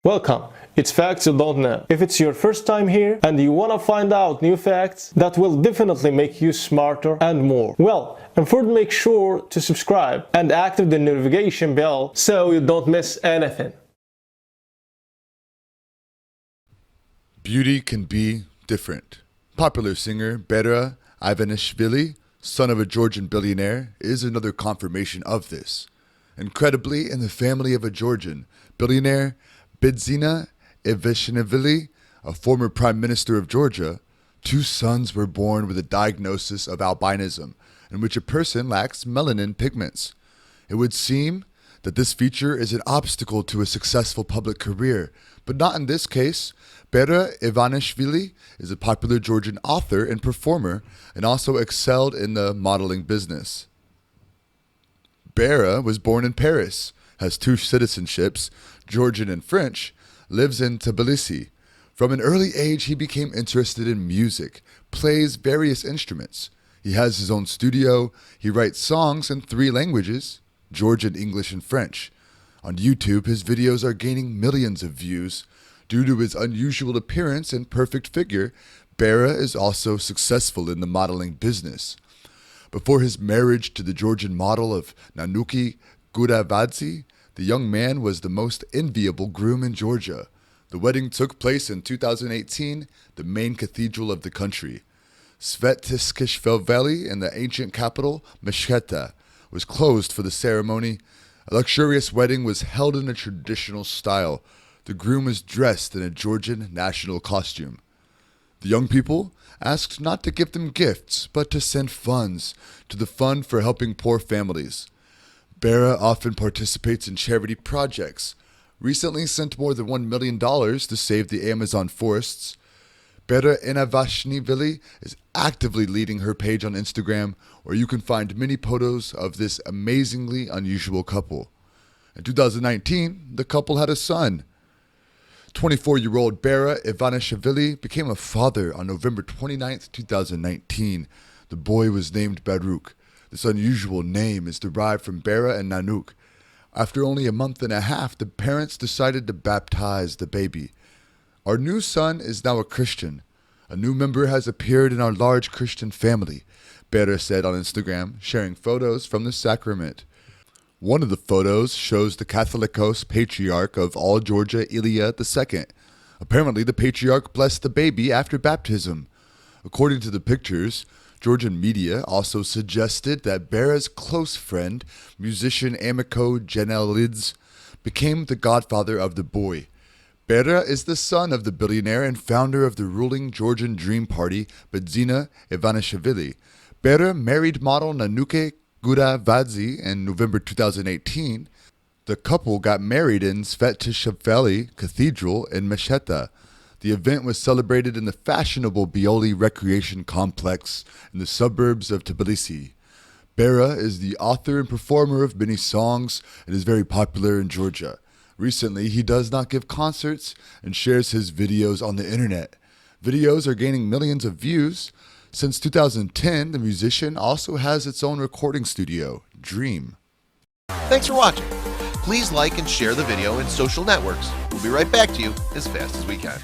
Welcome. It's Facts You Don't Know. If it's your first time here and you want to find out new facts that will definitely make you smarter and more, well, and first make sure to subscribe and activate the notification bell so you don't miss anything. Beauty can be different. Popular singer Bera Ivanishvili, son of a Georgian billionaire, is another confirmation of this. Incredibly, in the family of a Georgian billionaire, Bidzina Ivanishvili, a former prime minister of Georgia, two sons were born with a diagnosis of albinism, in which a person lacks melanin pigments. It would seem that this feature is an obstacle to a successful public career, but not in this case. Bera Ivanishvili is a popular Georgian author and performer and also excelled in the modeling business. Bera was born in Paris, has two citizenships, Georgian and French, lives in Tbilisi. From an early age, he became interested in music, plays various instruments. He has his own studio. He writes songs in 3 languages, Georgian, English, and French. On YouTube, his videos are gaining millions of views. Due to his unusual appearance and perfect figure, Bera is also successful in the modeling business. Before his marriage to the Georgian model of Nanuki Gudavadze, the young man was the most enviable groom in Georgia. The wedding took place in 2018, the main cathedral of the country. Svetiskishvel Valley in the ancient capital, Meshcheta, was closed for the ceremony. A luxurious wedding was held in a traditional style. The groom was dressed in a Georgian national costume. The young people asked not to give them gifts, but to send funds to the fund for helping poor families. Bera often participates in charity projects. Recently sent more than $1 million to save the Amazon forests. Bera Ivanishvili is actively leading her page on Instagram, where you can find many photos of this amazingly unusual couple. In 2019, the couple had a son. 24-year-old Bera Ivanishvili became a father on November 29, 2019. The boy was named Baruch. This unusual name is derived from Bera and Nanuk. After only a month and a half, the parents decided to baptize the baby. Our new son is now a Christian. A new member has appeared in our large Christian family, Bera said on Instagram, sharing photos from the sacrament. One of the photos shows the Catholicos Patriarch of all Georgia, Ilya II. Apparently, the Patriarch blessed the baby after baptism. According to the pictures, Georgian media also suggested that Bera's close friend, musician Amiko Janelidze, became the godfather of the boy. Bera is the son of the billionaire and founder of the ruling Georgian Dream Party, Bidzina Ivanishvili. Bera married model Nanuke Gudavadze in November 2018. The couple got married in Svetiskishvel Cathedral in Meshcheta. The event was celebrated in the fashionable Bioli Recreation Complex in the suburbs of Tbilisi. Bera is the author and performer of many songs and is very popular in Georgia. Recently, he does not give concerts and shares his videos on the internet. Videos are gaining millions of views. Since 2010, the musician also has its own recording studio, Dream. Thanks for watching. Please like and share the video in social networks. We'll be right back to you as fast as we can.